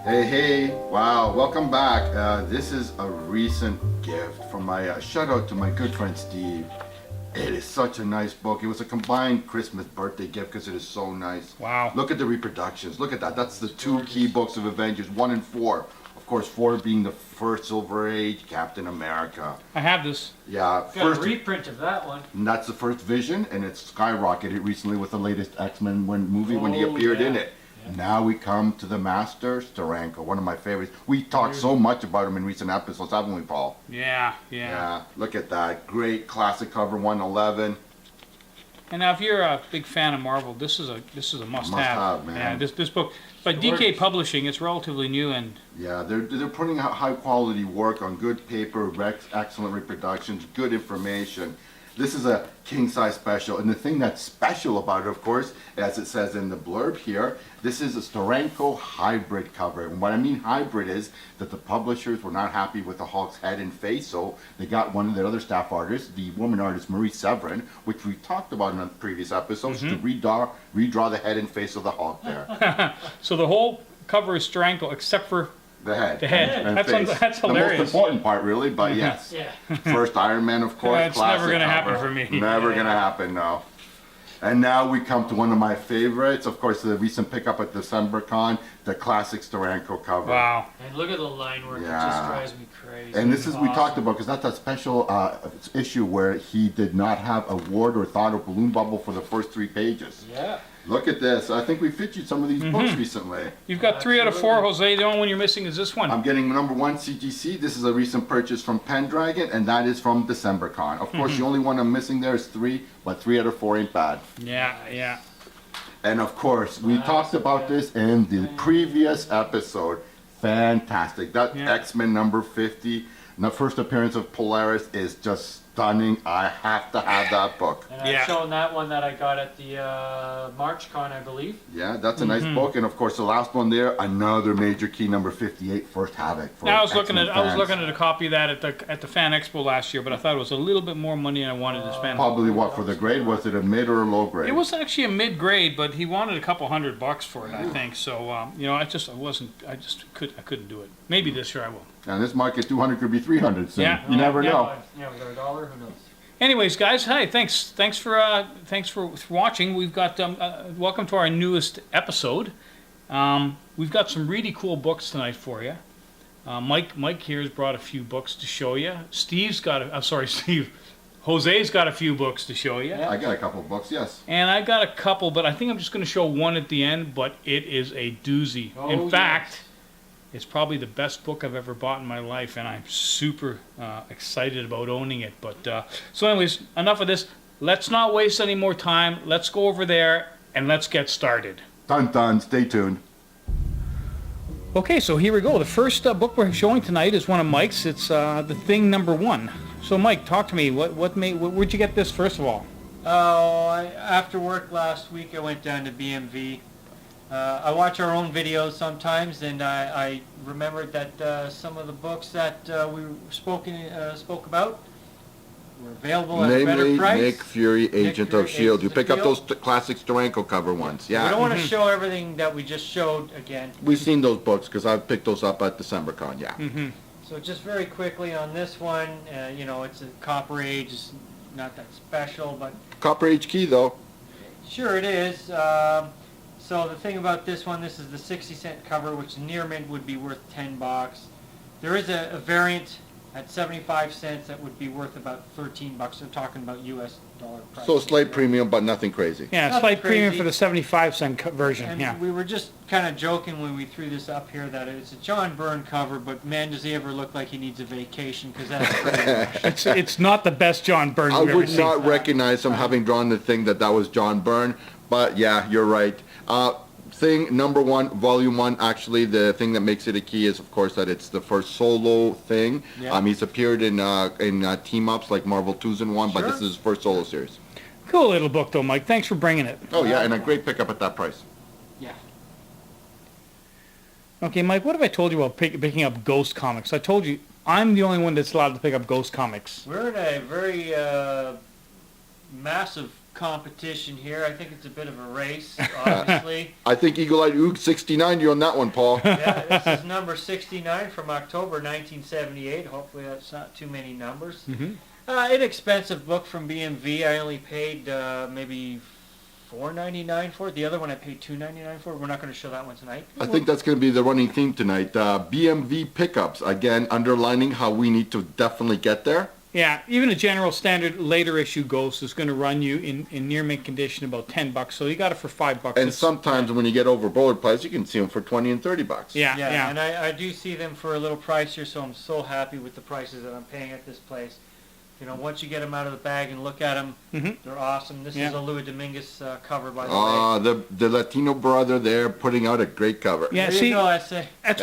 Hey, wow, welcome back. This is a recent gift from my, shout out to my good friend Steve. It is such a nice book. It was a combined Christmas birthday gift because it is so nice. Wow. Look at the reproductions. Look at that. That's the two key books of Avengers, 1 and 4. Of course, 4 being the first Silver Age, Captain America. I have this. Yeah, Got first, a reprint of that one. and that's the first Vision, and it's skyrocketed recently with the latest X-Men movie when he Oh, appeared in yeah. it. Now we come to the Master, Steranko, one of my favorites. We talked so much about him in recent episodes, haven't we, Paul? Yeah. Yeah, look at that. Great classic cover, 111. And now, if you're a big fan of Marvel, this is a must-have. Must-have, man. Yeah, this book by DK Publishing. It's relatively new, and Yeah, they're putting out high quality work on good paper, excellent reproductions, good information. This is a king size special, and the thing that's special about it, of course, as it says in the blurb here, this is a Steranko hybrid cover. And what I mean hybrid is that the publishers were not happy with the Hulk's head and face, so they got one of their other staff artists, the woman artist Marie Severin, which we talked about in previous episodes, to redraw the head and face of the Hulk there. so the whole cover is Steranko except for The head. the head. And That's face. that's The hilarious. most important part, really, but yes. Yeah. First Iron Man, of course. That's never classic gonna happen cover. for me. Never gonna happen, no. And now we come to one of my favorites, of course, the recent pickup at DecemberCon, the classic Steranko cover. Wow. And look at the line work. It Yeah. just drives me crazy. And this is, we Awesome. talked about, because that's a special issue where he did not have a ward or thought or balloon bubble for the first 3 pages. Yeah. Look at this. I think we featured some of these books recently. You've got 3 out of 4, Jose. The only one you're missing is this one. I'm getting number 1 CGC. This is a recent purchase from Pendragon, and that is from DecemberCon. Of course, the only one I'm missing there is 3, but 3 out of 4 ain't bad. Yeah. And of course, we talked about this in the previous episode. Fantastic. That Yeah. X-Men number 50, the first appearance of Polaris, is just stunning. I have to have that book. And I've Yeah. shown that one that I got at the MarchCon, I believe. Yeah, that's a nice book. And of course, the last one there, another major key, number 58, First Havoc. For Now, I was looking X-Men fans. at a copy of that at the Fan Expo last year, but I thought it was a little bit more money than I wanted to spend. Probably what, for the grade? Was it a mid or a low grade? It was actually a mid-grade, but he wanted a couple $100 for it, I think. So I couldn't do it. Maybe this year I will. And this market 200 could be 300 soon. Yeah. You never Yeah. know. Yeah, we got $1. Who knows? Anyways, guys, hi, thanks for watching. We've got welcome to our newest episode. We've got some really cool books tonight for you. Mike here has brought a few books to show you. Jose's got a few books to show you. Yeah. I got a couple of books, yes. And I got a couple, but I think I'm just going to show one at the end, but it is a doozy. Oh, In yes. fact, it's probably the best book I've ever bought in my life, and I'm super excited about owning it. But so anyways, enough of this. Let's not waste any more time. Let's go over there, and let's get started. Dun dun, stay tuned. Okay, so here we go. The first book we're showing tonight is one of Mike's. It's The Thing #1. So Mike, talk to me. Where'd you get this, first of all? After work last week, I went down to BMV. I watch our own videos sometimes, and I remembered that some of the books that we spoke about were available at a better Namely, price. Nick Fury, Agent Fury, of S.H.I.E.L.D. You Agents of pick up those S.H.I.E.L.D. classic Steranko cover ones. We don't Yeah. want to show everything that we just showed again. We've seen those books because I've picked those up at DecemberCon, yeah. So just very quickly on this one, it's a Copper Age. It's not that special, but Copper Age Key, though. sure it is. So the thing about this one, this is the 60-cent cover, which near mint would be worth $10. There is a variant at 75 cents that would be worth about $13. I'm talking about U.S. dollar price. So slight premium, but nothing crazy. Yeah, Nothing slight premium crazy. for the 75-cent version. And Yeah. we were just kind of joking when we threw this up here that it's a John Byrne cover, but man, does he ever look like he needs a vacation, because that's pretty much. It's not the best John Byrne I we've ever would seen. not recognize him having drawn the thing that was John Byrne, but yeah, you're right. Thing #1, Volume 1, actually, the thing that makes it a key is, of course, that it's the first solo thing. Yeah. He's appeared in team-ups like Marvel 2s and 1, but Sure. this is his first solo series. Cool little book, though, Mike. Thanks for bringing it. Oh, yeah, and a great pickup at that price. Yeah. Okay, Mike, what have I told you about picking up Ghost comics? I told you I'm the only one that's allowed to pick up Ghost comics. We're in a very massive competition here. I think it's a bit of a race, obviously. I think Eagle Eye Oog 69 you on that one, Paul. Yeah, this is number 69 from October 1978. Hopefully that's not too many numbers. Mm-hmm. Inexpensive book from BMV. I only paid maybe $4.99 for it. The other one I paid $2.99 for. We're not going to show that one tonight. I think that's going to be the running theme tonight. BMV pickups, again, underlining how we need to definitely get there. Yeah, even a general standard later issue Ghost is going to run you in near mint condition about $10. So you got it for $5. And It's- sometimes when you get over bullet price, you can see them for 20 and 30 bucks. yeah. And I do see them for a little pricier, so I'm so happy with the prices that I'm paying at this place. You know, once you get them out of the bag and look at them, Mhm. they're awesome. This Yeah. is a Louis Dominguez cover, by the way. The Latino brother there putting out a great cover. Yeah, There see, you go, I say. that's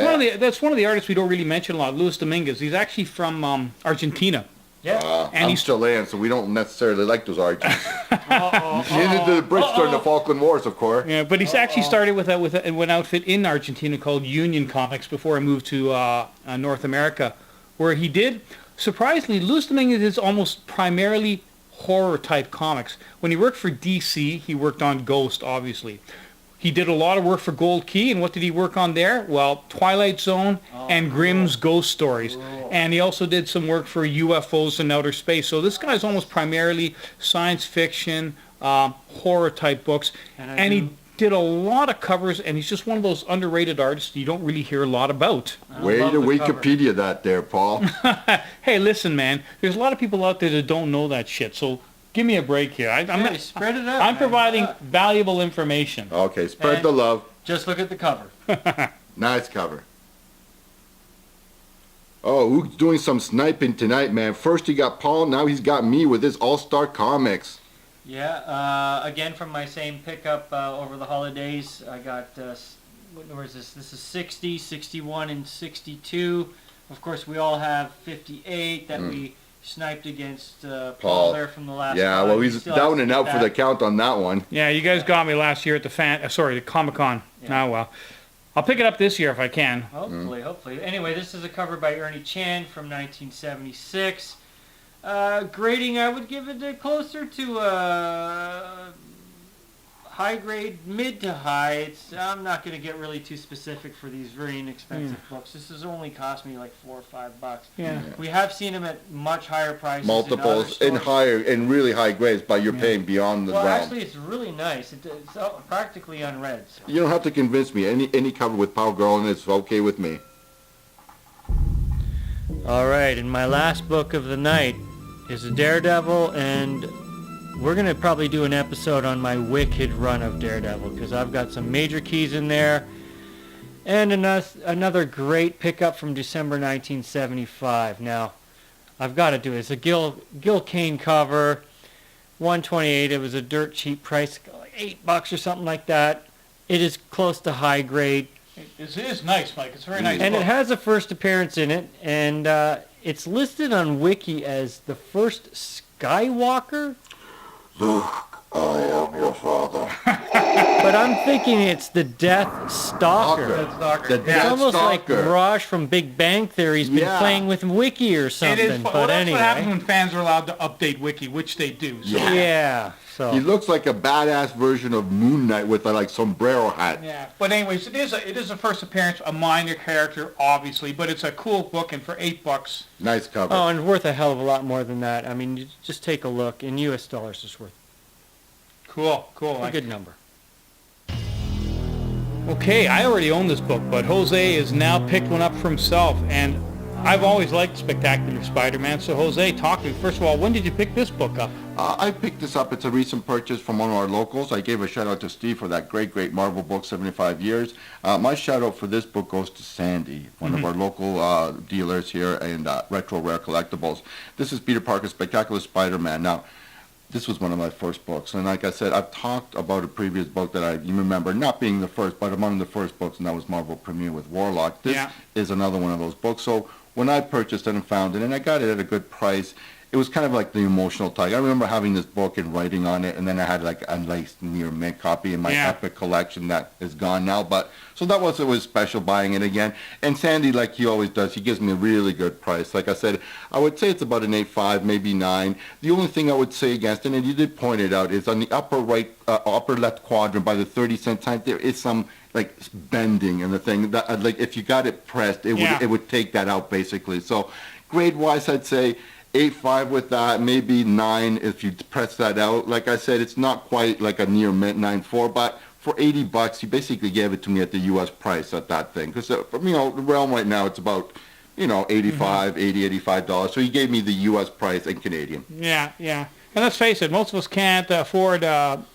one of the artists we don't really mention a lot, Luis Dominguez. He's actually from Argentina. Yeah. And I'm he's- Chilean, so we don't necessarily like those Argents. Uh-oh. Neither did the Brits during the Falkland Wars, of course. Yeah, but he's actually started with an outfit in Argentina called Union Comics before he moved to North America, where he did. Surprisingly, Luis Dominguez is almost primarily horror type comics. When he worked for DC, he worked on Ghost, obviously. He did a lot of work for Gold Key, and what did he work on there? Well, Twilight Zone and Grimm's Ghost Stories. And he also did some work for UFOs in outer space. So this guy's almost primarily science fiction, horror type books. And He did a lot of covers, and he's just one of those underrated artists you don't really hear a lot about. Way love to the cover. Wikipedia that there, Paul. Hey, listen, man, there's a lot of people out there that don't know that shit, so give me a break here. Hey, spread it out. I'm man. providing Yeah. valuable information. Okay, spread And- the love. Just look at the cover. Nice cover. Oh, Oog's doing some sniping tonight, man. First he got Paul, now he's got me with his All-Star Comics. Yeah, again from my same pickup over the holidays, I got, where is this? This is 60, 61, and 62. Of course, we all have 58 that we sniped against Paul Paul. there from the last Yeah, time. well, He he's still has down to and get out for the that. count on that one. Yeah, you guys got me last year at the Comic-Con. Yeah. Oh, well. I'll pick it up this year if I can. Hopefully. Anyway, this is a cover by Ernie Chan from 1976. Grading, I would give it closer to high grade, mid to high. I'm not going to get really too specific for these very inexpensive books. This has only cost me like $4 or $5. Yeah. We have seen them at much higher prices. Multiples in in other stores. higher, in really high grades, but you're paying beyond the Well, realm. actually, it's really nice. It's practically unread. So. You don't have to convince me. Any cover with Power Girl in it's okay with me. All right, and my last book of the night is a Daredevil, and we're going to probably do an episode on my wicked run of Daredevil, because I've got some major keys in there. And another great pickup from December 1975. Now, I've got to do it. It's a Gil Kane cover, $128. It was a dirt cheap price, like $8 or something like that. It is close to high grade. It is nice, Mike. It's a very nice And book. it has a first appearance in it, and it's listed on Wiki as the first Skywalker, Luke, I am your father. but I'm thinking it's the Death Stalker. The It's Death almost like Stalker. Raj from Big Bang Theory's been Yeah. playing with Wiki or It something. is, But well, that's what happens anyway, when fans are allowed to update Wiki, which they do. So. Yeah. yeah. He So looks like a badass version of Moon Knight with a like sombrero hat. Yeah, but anyways, it is a first appearance, a minor character, obviously, but it's a cool book, and for $8, Nice cover. oh, and worth a hell of a lot more than that. I mean, you just take a look. In U.S. dollars, it's worth cool. a good number. Okay, I already own this book, but Jose has now picked one up for himself, and I've always liked Spectacular Spider-Man. So Jose, talk to me. First of all, when did you pick this book up? I picked this up. It's a recent purchase from one of our locals. I gave a shout out to Steve for that great Marvel book, 75 years. My shout out for this book goes to Sandy, one of our local dealers here in Retro Rare Collectibles. This is Peter Parker's Spectacular Spider-Man. Now, this was one of my first books, and like I said, I've talked about a previous book that I remember not being the first, but among the first books, and that was Marvel Premiere with Warlock. This Yeah. is another one of those books. So when I purchased it and found it, and I got it at a good price, it was kind of like the emotional tie. I remember having this book and writing on it, and then I had like a nice near mint copy in my Yeah. Epic collection that is gone now. But so that was, it was special buying it again. And Sandy, like he always does, he gives me a really good price. Like I said, I would say it's about an 8.5, maybe 9. The only thing I would say against it, and you did point it out, is on the upper right, upper left quadrant by the 30-cent sign, there is some like bending in the thing that like if you got it pressed, Yeah. it would take that out basically. So grade wise, I'd say 8.5 with that, maybe 9 if you press that out. Like I said, it's not quite like a near mint 9.4, but for $80, he basically gave it to me at the U.S. price at that thing. Because the realm right now, it's about 85, $85. So he gave me the U.S. price and Canadian. Yeah, yeah. And let's face it, most of us can't afford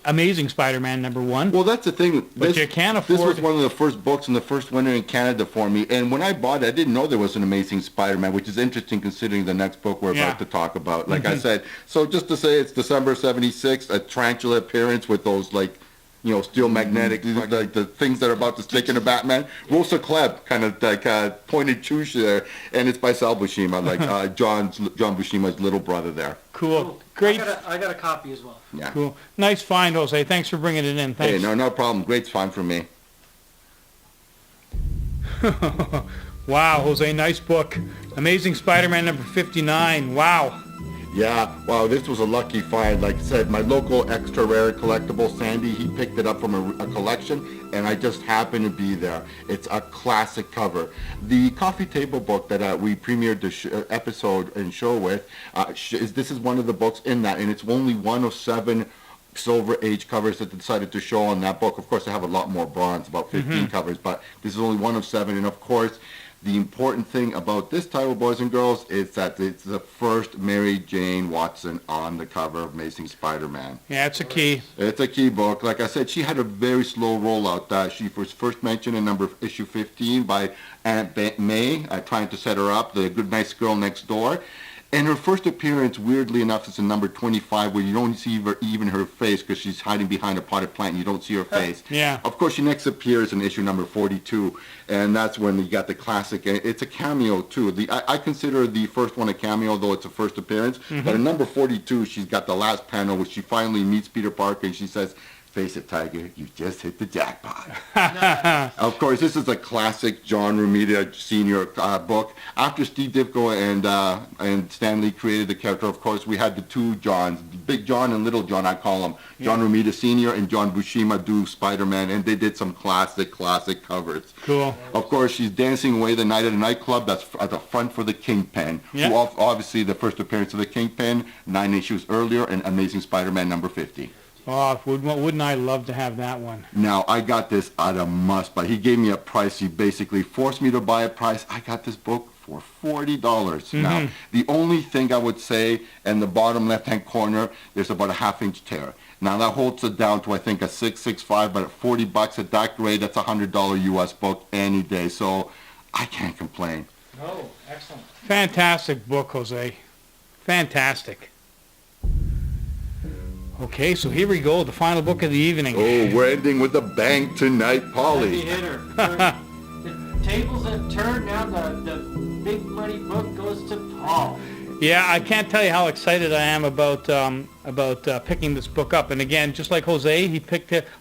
Amazing Spider-Man #1. Well, that's the thing. But you can This afford- was one of the first books in the first winter in Canada for me. And when I bought it, I didn't know there was an Amazing Spider-Man, which is interesting considering the next book we're Yeah. about to talk about. Like I said, so just to say it's December 76, a tarantula appearance with those steel magnetic, like the things that are about to stick into Batman. Rosa Klebb kind of like pointed touche there, and it's by Sal Buscema, like John Buscema's little brother there. Cool. Great. I got a copy as well. Yeah. Cool. Nice find, Jose. Thanks for bringing it in. Hey, Thanks. no problem. Great's fine for me. Wow, Jose, nice book. Amazing Spider-Man #59. Wow. Yeah, wow, this was a lucky find. Like I said, my local extra rare collectible, Sandy, he picked it up from a collection, and I just happened to be there. It's a classic cover. The coffee table book that we premiered the episode and show with, this is one of the books in that, and it's only one of 7 Silver Age covers that they decided to show on that book. Of course, I have a lot more bronze, about 15 covers, but this is only one of 7, and of course, the important thing about this title, boys and girls, is that it's the first Mary Jane Watson on the cover of Amazing Spider-Man. Yeah, it's a key. It's a key book. Like I said, she had a very slow rollout. She was first mentioned in issue 15 by Aunt May, trying to set her up, the good nice girl next door. And her first appearance, weirdly enough, is in number 25, where you don't see even her face because she's hiding behind a potted plant and you don't see her face. Yeah. Of course, she next appears in issue number 42, and that's when you got the classic. And it's a cameo, too. I consider the first one a cameo, though it's a first appearance. But in number 42, she's got the last panel where she finally meets Peter Parker, and she says, "Face it, Tiger, you just hit the jackpot." Of course, this is a classic John Romita Sr. Book. After Steve Ditko and Stan Lee created the character, of course, we had the 2 Johns, Big John and Little John, I call them. John Romita Sr. and John Buscema do Spider-Man, and they did some classic covers. Cool. Of course, she's dancing away the night at a nightclub. That's at the front for the Kingpin. Yeah. Who obviously, the first appearance of the Kingpin, 9 issues earlier, and Amazing Spider-Man number 50. Oh, wouldn't I love to have that one? Now, I got this at a must-buy. He gave me a price. He basically forced me to buy a price. I got this book for $40. Now, the only thing I would say, in the bottom left-hand corner, there's about a half-inch tear. Now, that holds it down to, I think, a 6.65, but at $40 at that grade, that's a $100 U.S. book any day. So, I can't complain. Oh, excellent. Fantastic book, Jose. Fantastic. Okay, so here we go, the final book of the evening. Oh, we're ending with a bang tonight, Heavy Polly. hitter. The tables have turned. Now the big money book goes to Paul. Yeah, I can't tell you how excited I am about picking this book up. And again, just like Jose,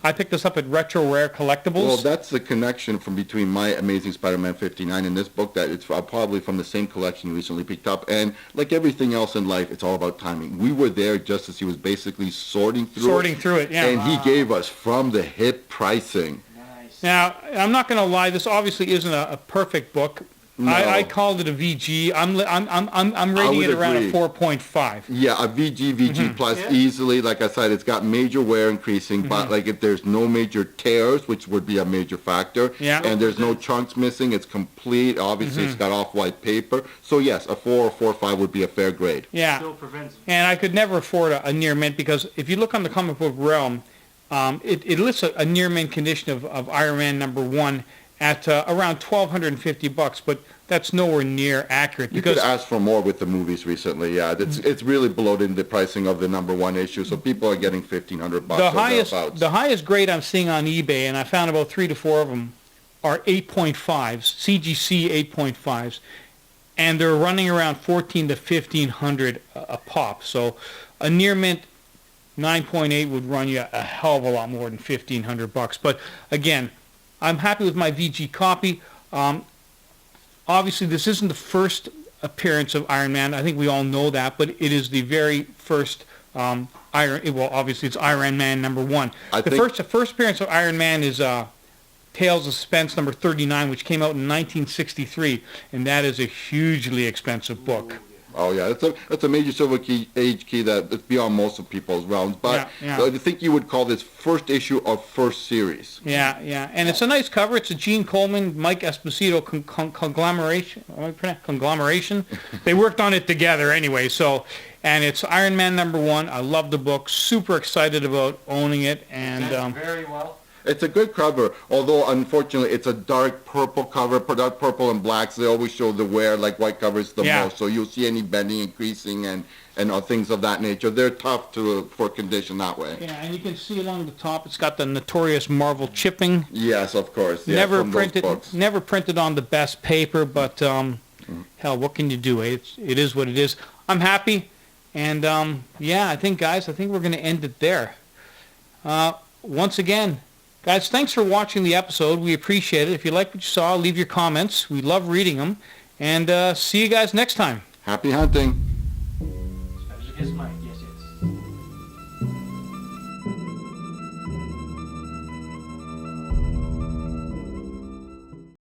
I picked this up at Retro Rare Collectibles. Well, that's the connection from between my Amazing Spider-Man 59 and this book, that it's probably from the same collection you recently picked up. And like everything else in life, it's all about timing. We were there just as he was basically sorting through it. Yeah. And he gave us from the hip pricing. Nice. Now, I'm not going to lie, this obviously isn't a perfect book. No. I called it a VG. I'm rating would it around agree. a 4.5. Yeah, a VG plus Yeah. easily. Like I said, it's got major wear increasing, but like if there's no major tears, which would be a major factor, Yeah. and there's no chunks missing, it's complete. Obviously, it's got off-white paper. So yes, a 4 or 4.5 would be a fair grade. Yeah. Still prevents. And I could never afford a near mint because if you look on the comic book realm, it lists a near mint condition of Iron Man #1 at around $1,250, but that's nowhere near accurate You because could ask for more with the movies recently. Yeah, it's really bloated in the pricing of the #1 issue, so people are getting $1,500 the or highest thereabouts. the highest grade I'm seeing on eBay, and I found about 3 to 4 of them, are 8.5s, CGC 8.5s. and they're running around 14 to 1500 a pop. So a near mint 9.8 would run you a hell of a lot more than $1,500. But again, I'm happy with my VG copy. Obviously, this isn't the first appearance of Iron Man. I think we all know that, but it is the very first obviously it's Iron Man #1. The first appearance of Iron Man is Tales of Suspense number 39, which came out in 1963, and that is a hugely expensive book. Oh yeah, it's a major silver age key that it's beyond most of people's realms. But Yeah. I think you would call this first issue of first series. Yeah, and it's a nice cover. It's a Gene Coleman, Mike Esposito conglomeration. They worked on it together anyway. So, and it's Iron Man #1. I love the book. Super excited about owning it, and very well. It's a good cover, although unfortunately it's a dark purple cover, dark purple and blacks. They always show the wear like white covers the most, so you'll see any bending and creasing and things of that nature. They're tough for condition that way. yeah, and you can see along the top, it's got the notorious Marvel chipping. Yes, of course. Yeah, Never from those printed, books. never printed on the best paper, but hell, what can you do? It is what it is. I'm happy, and I think we're going to end it there. Once again, guys, thanks for watching the episode. We appreciate it. If you like what you saw, leave your comments. We love reading them, and see you guys next time. Happy hunting. Especially his mic, yes.